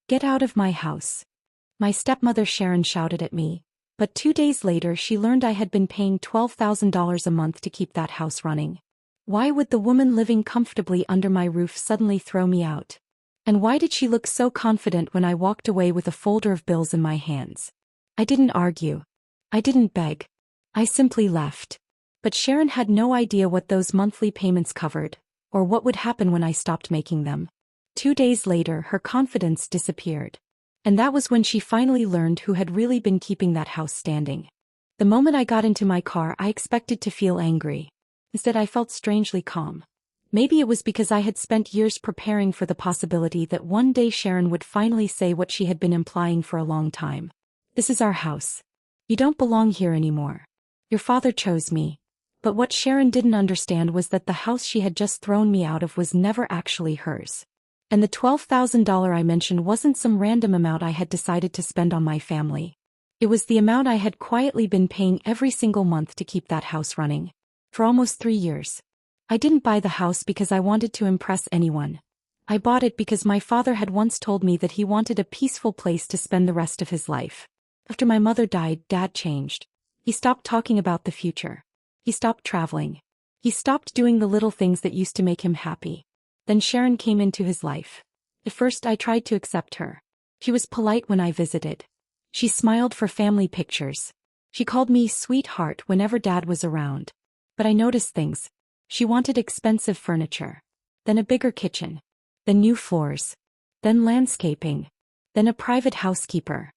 "Get out of my house." My stepmother Sharon shouted at me, but 2 days later she learned I had been paying $12,000 a month to keep that house running. Why would the woman living comfortably under my roof suddenly throw me out? And why did she look so confident when I walked away with a folder of bills in my hands? I didn't argue. I didn't beg. I simply left. But Sharon had no idea what those monthly payments covered, or what would happen when I stopped making them. 2 days later, her confidence disappeared. And that was when she finally learned who had really been keeping that house standing. The moment I got into my car, I expected to feel angry. Instead, I felt strangely calm. Maybe it was because I had spent years preparing for the possibility that one day Sharon would finally say what she had been implying for a long time. "This is our house. You don't belong here anymore. Your father chose me." But what Sharon didn't understand was that the house she had just thrown me out of was never actually hers. And the $12,000 I mentioned wasn't some random amount I had decided to spend on my family. It was the amount I had quietly been paying every single month to keep that house running. For almost 3 years. I didn't buy the house because I wanted to impress anyone. I bought it because my father had once told me that he wanted a peaceful place to spend the rest of his life. After my mother died, Dad changed. He stopped talking about the future. He stopped traveling. He stopped doing the little things that used to make him happy. Then Sharon came into his life. At first I tried to accept her. She was polite when I visited. She smiled for family pictures. She called me sweetheart whenever Dad was around. But I noticed things. She wanted expensive furniture. Then a bigger kitchen. Then new floors. Then landscaping. Then a private housekeeper.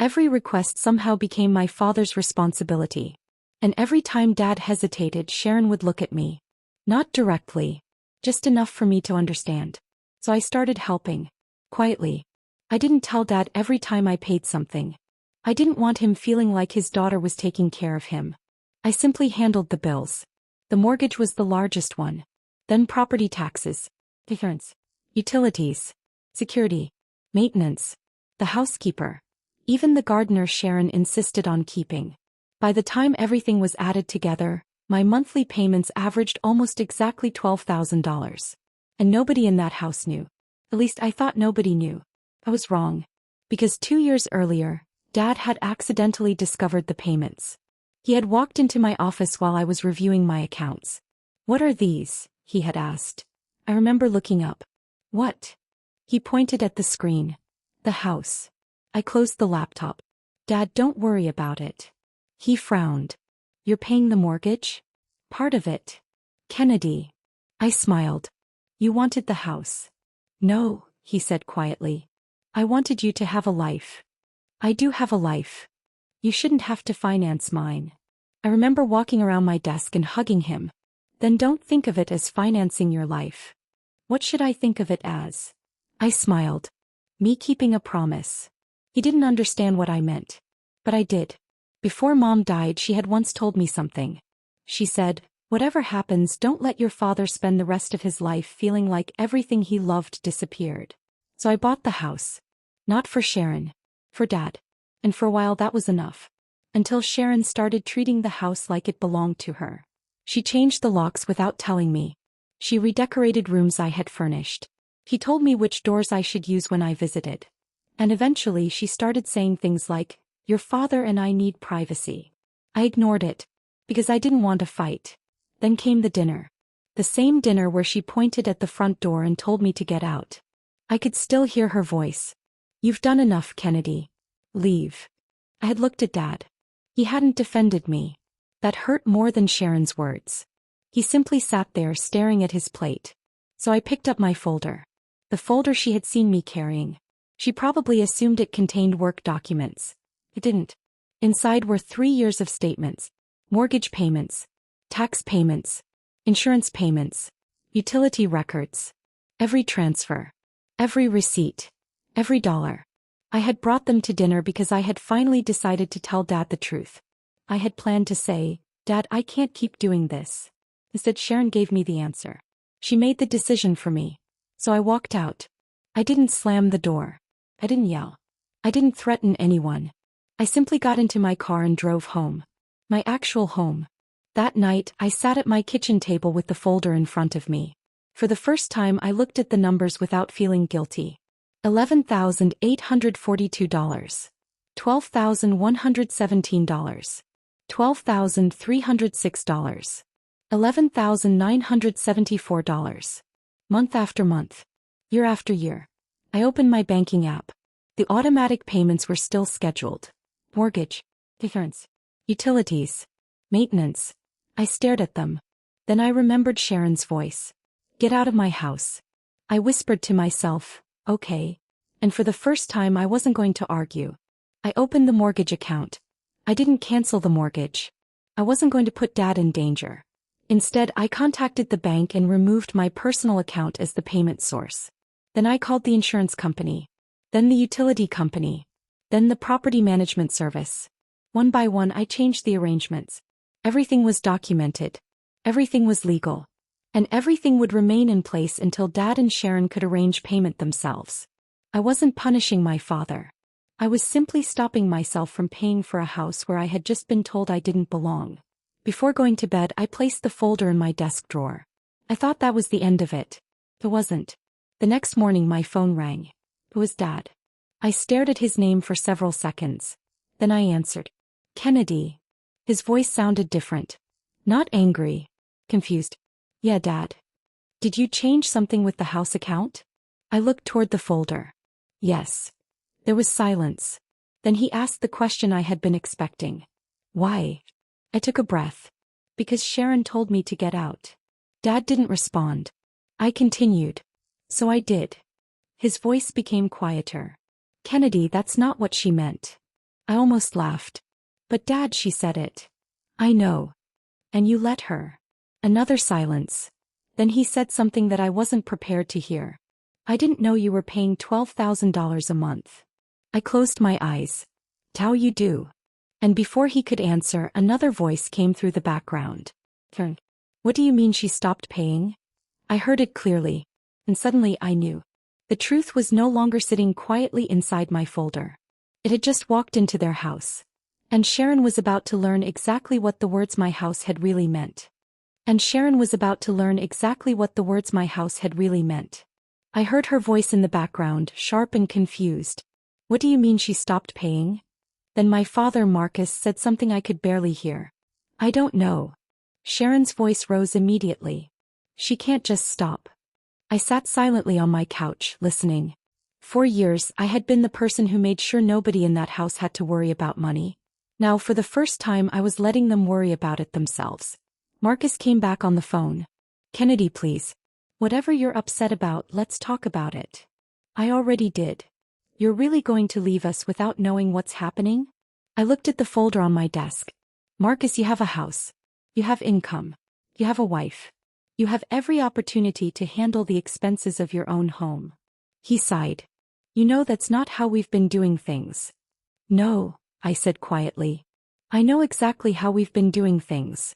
Every request somehow became my father's responsibility. And every time Dad hesitated, Sharon would look at me. Not directly. Just enough for me to understand. So I started helping. Quietly. I didn't tell Dad every time I paid something. I didn't want him feeling like his daughter was taking care of him. I simply handled the bills. The mortgage was the largest one. Then property taxes, insurance, utilities, security, maintenance, the housekeeper, even the gardener Sharon insisted on keeping. By the time everything was added together, my monthly payments averaged almost exactly $12,000. And nobody in that house knew. At least I thought nobody knew. I was wrong. Because 2 years earlier, Dad had accidentally discovered the payments. He had walked into my office while I was reviewing my accounts. "What are these?" he had asked. I remember looking up. "What?" He pointed at the screen. "The house." I closed the laptop. "Dad, don't worry about it." He frowned. "You're paying the mortgage?" "Part of it." "Kennedy." I smiled. "You wanted the house." "No," he said quietly. "I wanted you to have a life." "I do have a life. You shouldn't have to finance mine." I remember walking around my desk and hugging him. "Then don't think of it as financing your life. What should I think of it as?" I smiled. "Me keeping a promise." He didn't understand what I meant. But I did. Before Mom died, she had once told me something. She said, "Whatever happens, don't let your father spend the rest of his life feeling like everything he loved disappeared." So I bought the house. Not for Sharon. For Dad. And for a while that was enough. Until Sharon started treating the house like it belonged to her. She changed the locks without telling me. She redecorated rooms I had furnished. He told me which doors I should use when I visited. And eventually she started saying things like, "Your father and I need privacy." I ignored it. Because I didn't want to fight. Then came the dinner. The same dinner where she pointed at the front door and told me to get out. I could still hear her voice. "You've done enough, Kennedy. Leave." I had looked at Dad. He hadn't defended me. That hurt more than Sharon's words. He simply sat there staring at his plate. So I picked up my folder. The folder she had seen me carrying. She probably assumed it contained work documents. It didn't. Inside were 3 years of statements, mortgage payments, tax payments, insurance payments, utility records. Every transfer. Every receipt. Every dollar. I had brought them to dinner because I had finally decided to tell Dad the truth. I had planned to say, "Dad, I can't keep doing this." Instead, Sharon gave me the answer. She made the decision for me. So I walked out. I didn't slam the door. I didn't yell. I didn't threaten anyone. I simply got into my car and drove home. My actual home. That night, I sat at my kitchen table with the folder in front of me. For the first time, I looked at the numbers without feeling guilty. $11,842. $12,117. $12,306. $11,974. Month after month. Year after year. I opened my banking app. The automatic payments were still scheduled. Mortgage. Insurance. Utilities. Maintenance. I stared at them. Then I remembered Sharon's voice. Get out of my house. I whispered to myself, okay. And for the first time I wasn't going to argue. I opened the mortgage account. I didn't cancel the mortgage. I wasn't going to put Dad in danger. Instead, I contacted the bank and removed my personal account as the payment source. Then I called the insurance company. Then the utility company. Then the property management service. One by one I changed the arrangements. Everything was documented. Everything was legal. And everything would remain in place until Dad and Sharon could arrange payment themselves. I wasn't punishing my father. I was simply stopping myself from paying for a house where I had just been told I didn't belong. Before going to bed, I placed the folder in my desk drawer. I thought that was the end of it. It wasn't. The next morning my phone rang. It was Dad. I stared at his name for several seconds. Then I answered. Kennedy. His voice sounded different. Not angry. Confused. Yeah, Dad. Did you change something with the house account? I looked toward the folder. Yes. There was silence. Then he asked the question I had been expecting. Why? I took a breath. Because Sharon told me to get out. Dad didn't respond. I continued. So I did. His voice became quieter. Kennedy, that's not what she meant. I almost laughed. But Dad, she said it. I know. And you let her. Another silence. Then he said something that I wasn't prepared to hear. I didn't know you were paying $12,000 a month. I closed my eyes. How you do? And before he could answer, another voice came through the background. What do you mean she stopped paying? I heard it clearly. And suddenly I knew. The truth was no longer sitting quietly inside my folder. It had just walked into their house. And Sharon was about to learn exactly what the words my house had really meant. And Sharon was about to learn exactly what the words my house had really meant. I heard her voice in the background, sharp and confused. What do you mean she stopped paying? Then my father, Marcus, said something I could barely hear. I don't know. Sharon's voice rose immediately. She can't just stop. I sat silently on my couch, listening. For years, I had been the person who made sure nobody in that house had to worry about money. Now, for the first time, I was letting them worry about it themselves. Marcus came back on the phone. Kennedy, please. Whatever you're upset about, let's talk about it. I already did. You're really going to leave us without knowing what's happening? I looked at the folder on my desk. Marcus, you have a house. You have income. You have a wife. You have every opportunity to handle the expenses of your own home. He sighed. You know that's not how we've been doing things. No, I said quietly. I know exactly how we've been doing things.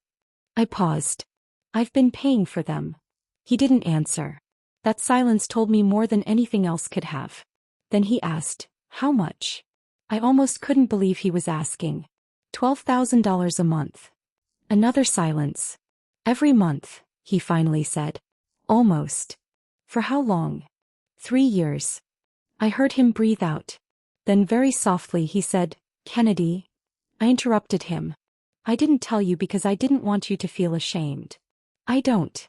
I paused. I've been paying for them. He didn't answer. That silence told me more than anything else could have. Then he asked, how much? I almost couldn't believe he was asking. $12,000 a month. Another silence. Every month, he finally said. Almost. For how long? 3 years. I heard him breathe out. Then very softly he said, Kennedy. I interrupted him. I didn't tell you because I didn't want you to feel ashamed. I don't.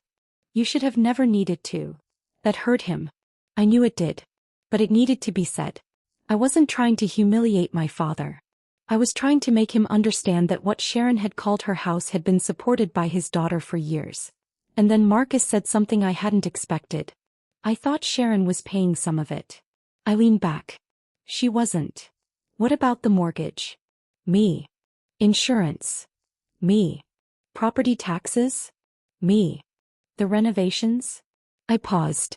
You should have never needed to. That hurt him. I knew it did. But it needed to be said. I wasn't trying to humiliate my father. I was trying to make him understand that what Sharon had called her house had been supported by his daughter for years. And then Marcus said something I hadn't expected. I thought Sharon was paying some of it. I leaned back. She wasn't. What about the mortgage? Me. Insurance. Me. Property taxes? Me. The renovations? I paused.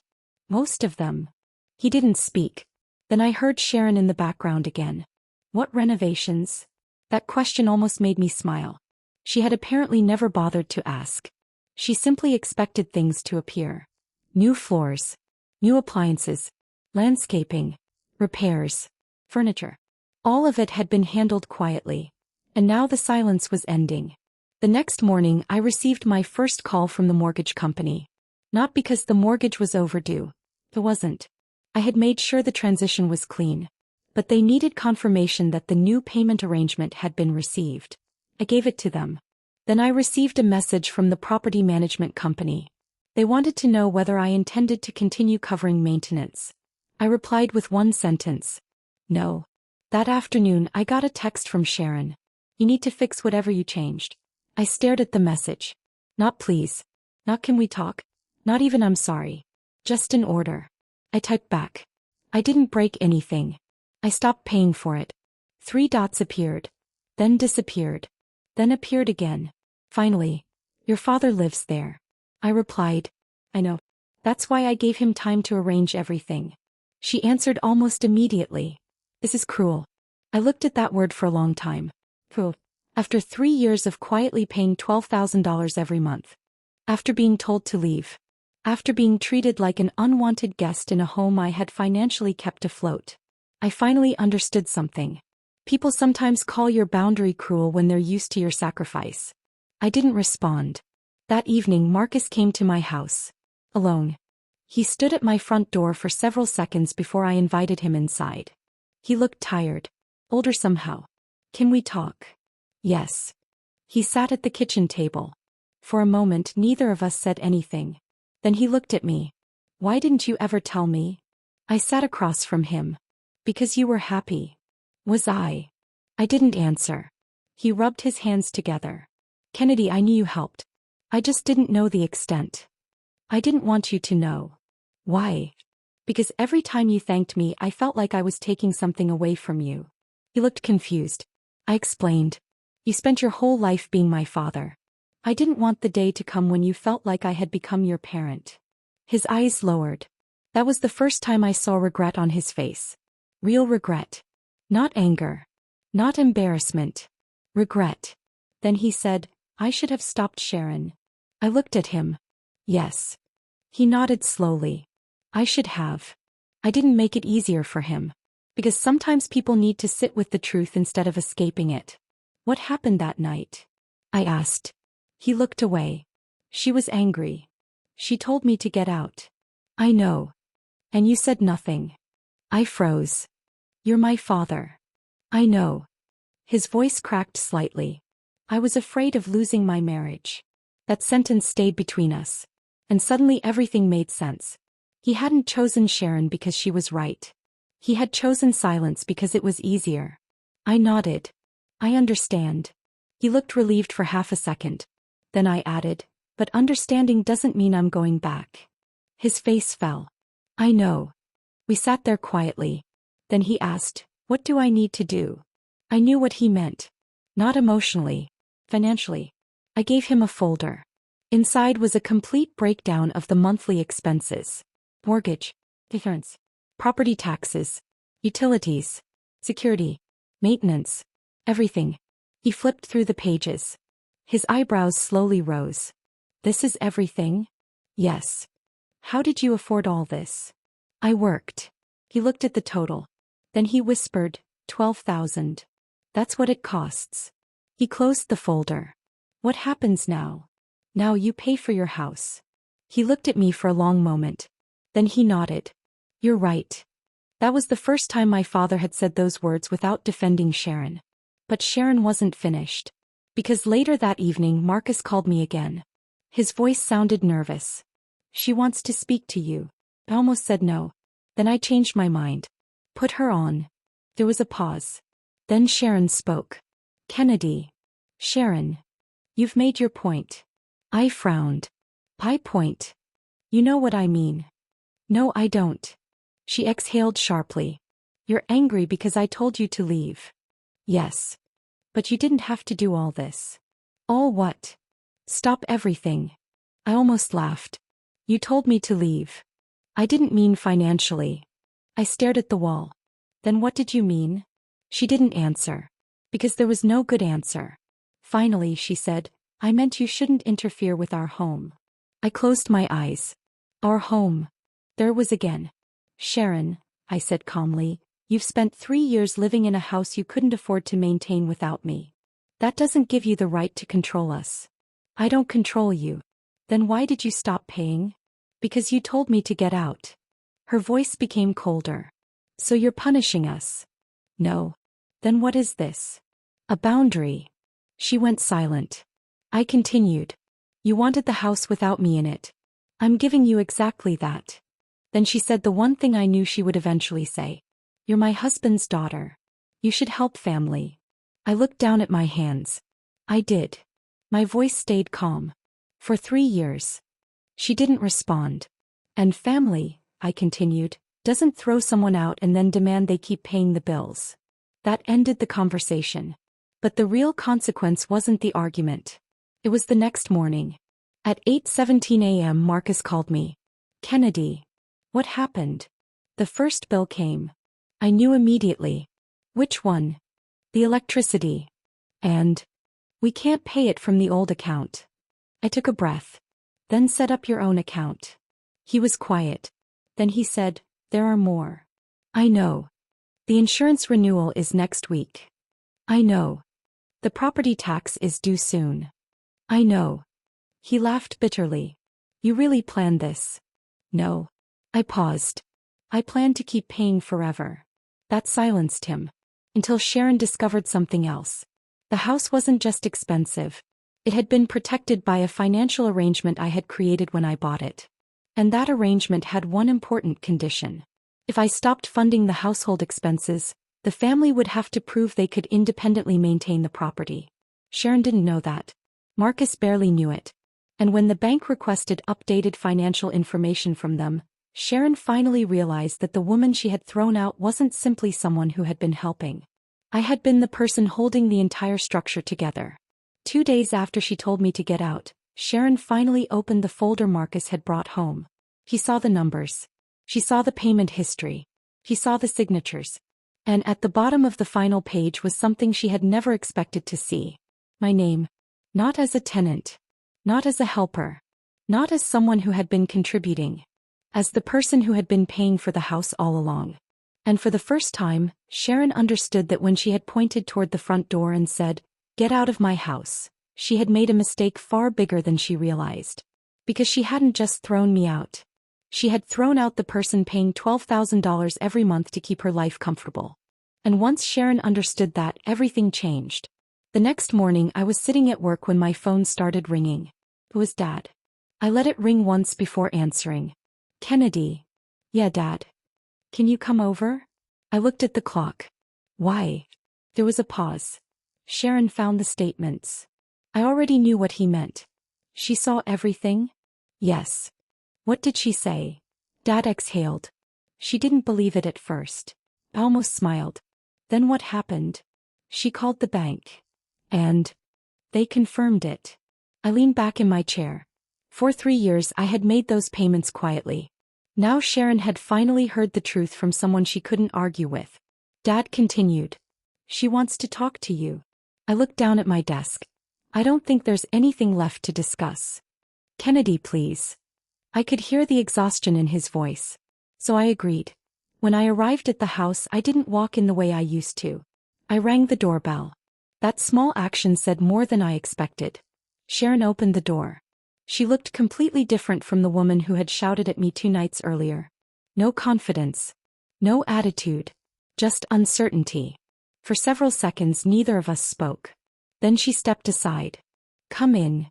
Most of them. He didn't speak. Then I heard Sharon in the background again. What renovations? That question almost made me smile. She had apparently never bothered to ask. She simply expected things to appear. New floors. New appliances. Landscaping. Repairs. Furniture. All of it had been handled quietly. And now the silence was ending. The next morning I received my first call from the mortgage company. Not because the mortgage was overdue. It wasn't. I had made sure the transition was clean. But they needed confirmation that the new payment arrangement had been received. I gave it to them. Then I received a message from the property management company. They wanted to know whether I intended to continue covering maintenance. I replied with one sentence. No. That afternoon I got a text from Sharon. You need to fix whatever you changed. I stared at the message. Not please. Not can we talk. Not even I'm sorry. Just an order. I typed back. I didn't break anything. I stopped paying for it. 3 dots appeared. Then disappeared. Then appeared again. Finally. Your father lives there. I replied. I know. That's why I gave him time to arrange everything. She answered almost immediately. This is cruel. I looked at that word for a long time. Cruel. After 3 years of quietly paying $12,000 every month. After being told to leave. After being treated like an unwanted guest in a home I had financially kept afloat. I finally understood something. People sometimes call your boundary cruel when they're used to your sacrifice. I didn't respond. That evening Marcus came to my house. Alone. He stood at my front door for several seconds before I invited him inside. He looked tired. Older somehow. Can we talk? Yes. He sat at the kitchen table. For a moment neither of us said anything. Then he looked at me. Why didn't you ever tell me? I sat across from him. Because you were happy. Was I? I didn't answer. He rubbed his hands together. Kennedy, I knew you helped. I just didn't know the extent. I didn't want you to know. Why? Because every time you thanked me I felt like I was taking something away from you. He looked confused. I explained. You spent your whole life being my father. I didn't want the day to come when you felt like I had become your parent. His eyes lowered. That was the first time I saw regret on his face. Real regret. Not anger. Not embarrassment. Regret. Then he said, I should have stopped Sharon. I looked at him. Yes. He nodded slowly. I should have. I didn't make it easier for him. Because sometimes people need to sit with the truth instead of escaping it. What happened that night? I asked. He looked away. She was angry. She told me to get out. I know. And you said nothing. I froze. You're my father. I know. His voice cracked slightly. I was afraid of losing my marriage. That sentence stayed between us. And suddenly everything made sense. He hadn't chosen Sharon because she was right. He had chosen silence because it was easier. I nodded. I understand. He looked relieved for half a second. Then I added, but understanding doesn't mean I'm going back. His face fell. I know. We sat there quietly. Then he asked, what do I need to do? I knew what he meant. Not emotionally. Financially. I gave him a folder. Inside was a complete breakdown of the monthly expenses. Mortgage. Insurance. Property taxes. Utilities. Security. Maintenance. Everything. He flipped through the pages. His eyebrows slowly rose. This is everything? Yes. How did you afford all this? I worked. He looked at the total. Then he whispered, 12,000. That's what it costs. He closed the folder. What happens now? Now you pay for your house. He looked at me for a long moment. Then he nodded. You're right. That was the first time my father had said those words without defending Sharon. But Sharon wasn't finished. Because later that evening Marcus called me again. His voice sounded nervous. She wants to speak to you. I almost said no. Then I changed my mind. Put her on. There was a pause. Then Sharon spoke. Kennedy. Sharon. You've made your point. I frowned. My point. You know what I mean. No, I don't. She exhaled sharply. You're angry because I told you to leave. Yes. But you didn't have to do all this. All what? Stop everything. I almost laughed. You told me to leave. I didn't mean financially. I stared at the wall. Then what did you mean? She didn't answer. Because there was no good answer. Finally, she said, I meant you shouldn't interfere with our home. I closed my eyes. Our home. There it was again. Sharon, I said calmly, you've spent 3 years living in a house you couldn't afford to maintain without me. That doesn't give you the right to control us. I don't control you. Then why did you stop paying? Because you told me to get out. Her voice became colder. So you're punishing us? No. Then what is this? A boundary. She went silent. I continued. You wanted the house without me in it. I'm giving you exactly that. Then she said the one thing I knew she would eventually say. You're my husband's daughter. You should help family. I looked down at my hands. I did. My voice stayed calm. For 3 years. She didn't respond. And family, I continued, doesn't throw someone out and then demand they keep paying the bills. That ended the conversation. But the real consequence wasn't the argument. It was the next morning. At 8:17 a.m. Marcus called me. Kennedy. What happened? The first bill came. I knew immediately. Which one? The electricity. And? We can't pay it from the old account. I took a breath. Then set up your own account. He was quiet. Then he said, there are more. I know. The insurance renewal is next week. I know. The property tax is due soon. I know. He laughed bitterly. You really planned this? No. I paused. I planned to keep paying forever. That silenced him. Until Sharon discovered something else. The house wasn't just expensive. It had been protected by a financial arrangement I had created when I bought it. And that arrangement had one important condition. If I stopped funding the household expenses, the family would have to prove they could independently maintain the property. Sharon didn't know that. Marcus barely knew it. And when the bank requested updated financial information from them, Sharon finally realized that the woman she had thrown out wasn't simply someone who had been helping. I had been the person holding the entire structure together. 2 days after she told me to get out, Sharon finally opened the folder Marcus had brought home. He saw the numbers. She saw the payment history. He saw the signatures. And at the bottom of the final page was something she had never expected to see. My name. Not as a tenant. Not as a helper. Not as someone who had been contributing. As the person who had been paying for the house all along. And for the first time, Sharon understood that when she had pointed toward the front door and said, "Get out of my house," she had made a mistake far bigger than she realized. Because she hadn't just thrown me out. She had thrown out the person paying $12,000 every month to keep her life comfortable. And once Sharon understood that, everything changed. The next morning I was sitting at work when my phone started ringing. It was Dad. I let it ring once before answering. Kennedy. Yeah, Dad. Can you come over? I looked at the clock. Why? There was a pause. Sharon found the statements. I already knew what he meant. She saw everything? Yes. What did she say? Dad exhaled. She didn't believe it at first. I almost smiled. Then what happened? She called the bank. And they confirmed it. I leaned back in my chair. For 3 years I had made those payments quietly. Now Sharon had finally heard the truth from someone she couldn't argue with. Dad continued. She wants to talk to you. I looked down at my desk. I don't think there's anything left to discuss. Kennedy, please. I could hear the exhaustion in his voice. So I agreed. When I arrived at the house, I didn't walk in the way I used to. I rang the doorbell. That small action said more than I expected. Sharon opened the door. She looked completely different from the woman who had shouted at me 2 nights earlier. No confidence. No attitude. Just uncertainty. For several seconds neither of us spoke. Then she stepped aside. Come in.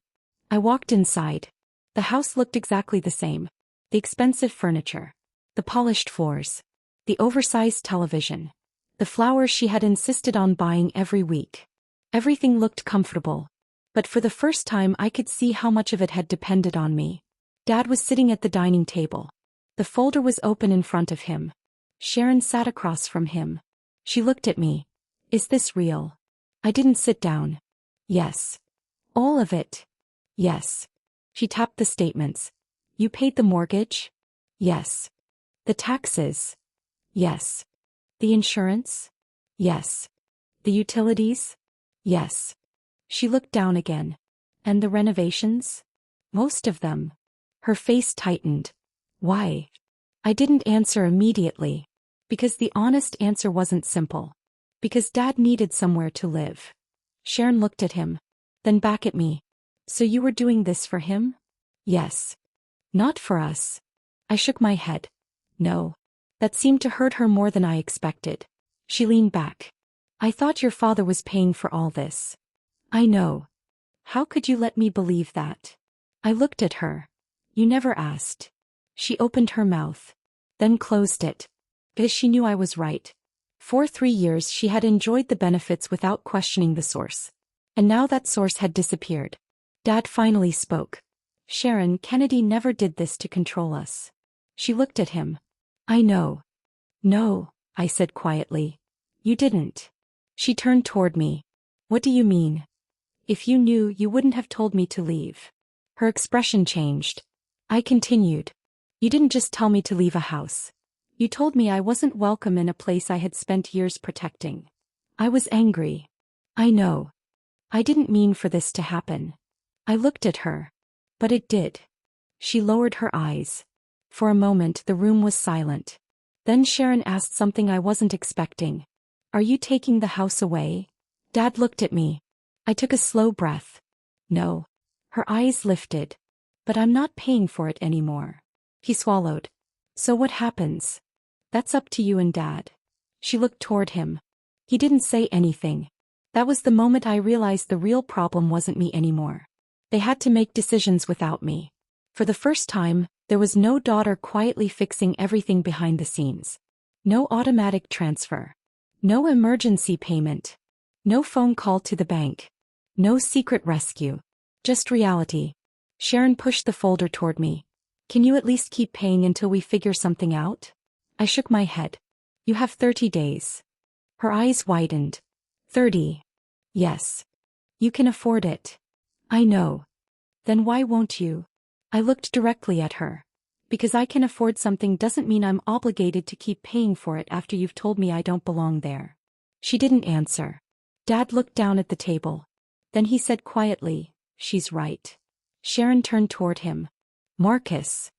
I walked inside. The house looked exactly the same. The expensive furniture. The polished floors. The oversized television. The flowers she had insisted on buying every week. Everything looked comfortable. But for the first time I could see how much of it had depended on me. Dad was sitting at the dining table. The folder was open in front of him. Sharon sat across from him. She looked at me. Is this real? I didn't sit down. Yes. All of it? Yes. She tapped the statements. You paid the mortgage? Yes. The taxes? Yes. The insurance? Yes. The utilities? Yes. She looked down again. And the renovations? Most of them. Her face tightened. Why? I didn't answer immediately. Because the honest answer wasn't simple. Because Dad needed somewhere to live. Sharon looked at him. Then back at me. So you were doing this for him? Yes. Not for us. I shook my head. No. That seemed to hurt her more than I expected. She leaned back. I thought your father was paying for all this. I know. How could you let me believe that? I looked at her. You never asked. She opened her mouth. Then closed it. Because she knew I was right. For 3 years she had enjoyed the benefits without questioning the source. And now that source had disappeared. Dad finally spoke. Sharon, Kennedy never did this to control us. She looked at him. I know. No, I said quietly. You didn't. She turned toward me. What do you mean? If you knew, you wouldn't have told me to leave. Her expression changed. I continued. You didn't just tell me to leave a house. You told me I wasn't welcome in a place I had spent years protecting. I was angry. I know. I didn't mean for this to happen. I looked at her. But it did. She lowered her eyes. For a moment the room was silent. Then Sharon asked something I wasn't expecting. Are you taking the house away? Dad looked at me. I took a slow breath. No. Her eyes lifted. But I'm not paying for it anymore. He swallowed. So what happens? That's up to you and Dad. She looked toward him. He didn't say anything. That was the moment I realized the real problem wasn't me anymore. They had to make decisions without me. For the first time, there was no daughter quietly fixing everything behind the scenes. No automatic transfer. No emergency payment. No phone call to the bank. No secret rescue. Just reality. Sharon pushed the folder toward me. Can you at least keep paying until we figure something out? I shook my head. You have 30 days. Her eyes widened. 30. Yes. You can afford it. I know. Then why won't you? I looked directly at her. Because I can afford something doesn't mean I'm obligated to keep paying for it after you've told me I don't belong there. She didn't answer. Dad looked down at the table. Then he said quietly, she's right. Sharon turned toward him. Marcus.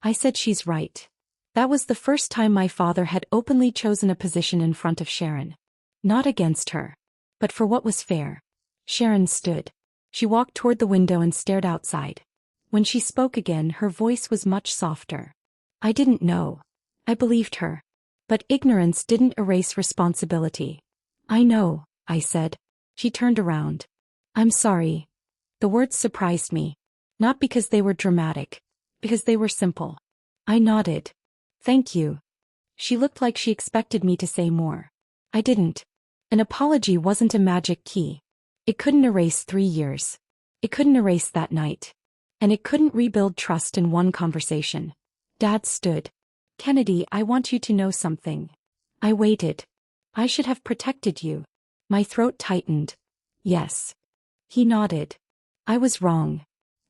I said she's right. That was the first time my father had openly chosen a position in front of Sharon. Not against her. But for what was fair. Sharon stood. She walked toward the window and stared outside. When she spoke again, her voice was much softer. I didn't know. I believed her. But ignorance didn't erase responsibility. I know, I said. She turned around. I'm sorry. The words surprised me. Not because they were dramatic. Because they were simple. I nodded. Thank you. She looked like she expected me to say more. I didn't. An apology wasn't a magic key. It couldn't erase 3 years. It couldn't erase that night. And it couldn't rebuild trust in one conversation. Dad stood. Kennedy, I want you to know something. I waited. I should have protected you. My throat tightened. Yes. He nodded. I was wrong.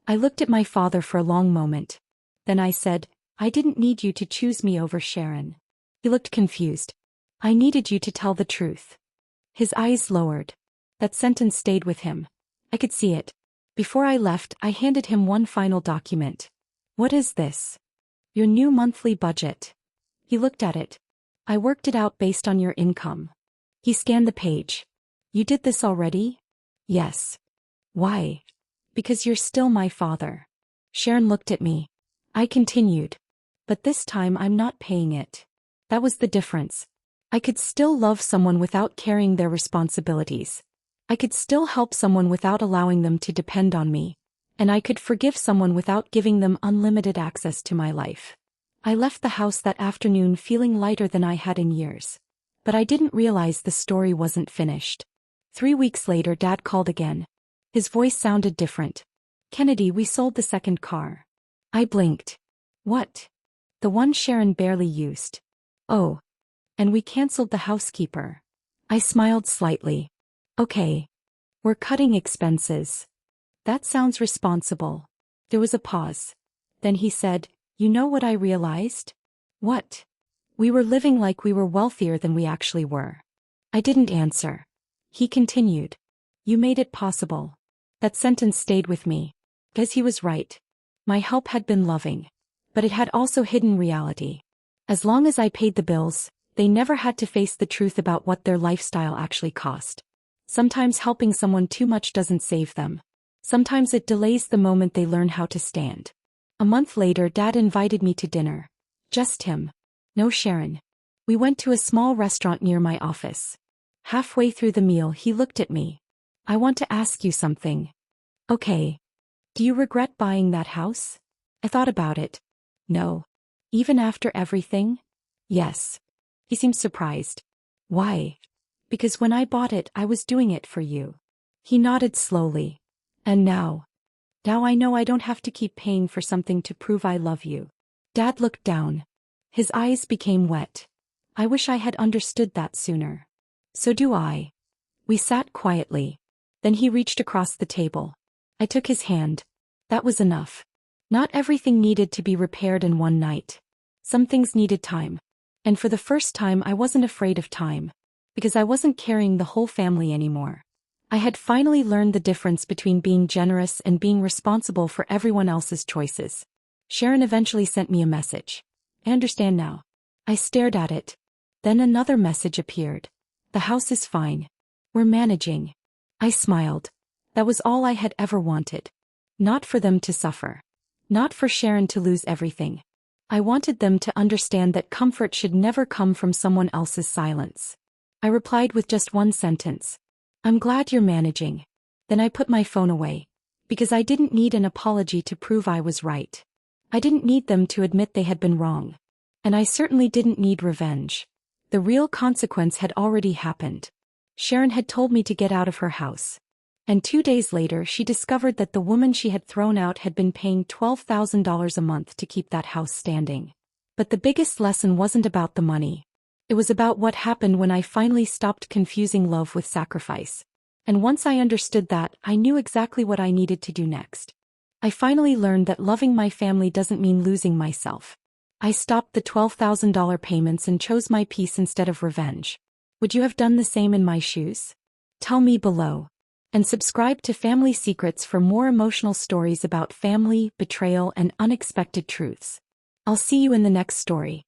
I looked at my father for a long moment. Then I said, I didn't need you to choose me over Sharon. He looked confused. I needed you to tell the truth. His eyes lowered. That sentence stayed with him. I could see it. Before I left, I handed him one final document. What is this? Your new monthly budget. He looked at it. I worked it out based on your income. He scanned the page. You did this already? Yes. Why? Because you're still my father. Sharon looked at me. I continued. But this time I'm not paying it. That was the difference. I could still love someone without carrying their responsibilities. I could still help someone without allowing them to depend on me. And I could forgive someone without giving them unlimited access to my life. I left the house that afternoon feeling lighter than I had in years. But I didn't realize the story wasn't finished. 3 weeks later, Dad called again. His voice sounded different. Kennedy, we sold the second car. I blinked. What? The one Sharon barely used. Oh. And we canceled the housekeeper. I smiled slightly. Okay. We're cutting expenses. That sounds responsible. There was a pause. Then he said, you know what I realized? What? We were living like we were wealthier than we actually were. I didn't answer. He continued. You made it possible. That sentence stayed with me. Because he was right. My help had been loving. But it had also hidden reality. As long as I paid the bills, they never had to face the truth about what their lifestyle actually cost. Sometimes helping someone too much doesn't save them. Sometimes it delays the moment they learn how to stand. A month later, Dad invited me to dinner. Just him. No, Sharon. We went to a small restaurant near my office. Halfway through the meal, he looked at me. I want to ask you something. Okay. Do you regret buying that house? I thought about it. No. Even after everything? Yes. He seemed surprised. Why? Because when I bought it, I was doing it for you. He nodded slowly. And now? Now I know I don't have to keep paying for something to prove I love you. Dad looked down. His eyes became wet. I wish I had understood that sooner. So do I. We sat quietly. Then he reached across the table. I took his hand. That was enough. Not everything needed to be repaired in one night. Some things needed time. And for the first time I wasn't afraid of time. Because I wasn't carrying the whole family anymore. I had finally learned the difference between being generous and being responsible for everyone else's choices. Sharon eventually sent me a message. I understand now. I stared at it. Then another message appeared. The house is fine. We're managing. I smiled. That was all I had ever wanted. Not for them to suffer. Not for Sharon to lose everything. I wanted them to understand that comfort should never come from someone else's silence. I replied with just one sentence. I'm glad you're managing. Then I put my phone away. Because I didn't need an apology to prove I was right. I didn't need them to admit they had been wrong. And I certainly didn't need revenge. The real consequence had already happened. Sharon had told me to get out of her house. And 2 days later she discovered that the woman she had thrown out had been paying $12,000 a month to keep that house standing. But the biggest lesson wasn't about the money. It was about what happened when I finally stopped confusing love with sacrifice. And once I understood that, I knew exactly what I needed to do next. I finally learned that loving my family doesn't mean losing myself. I stopped the $12,000 payments and chose my peace instead of revenge. Would you have done the same in my shoes? Tell me below. And subscribe to Family Secrets for more emotional stories about family, betrayal, and unexpected truths. I'll see you in the next story.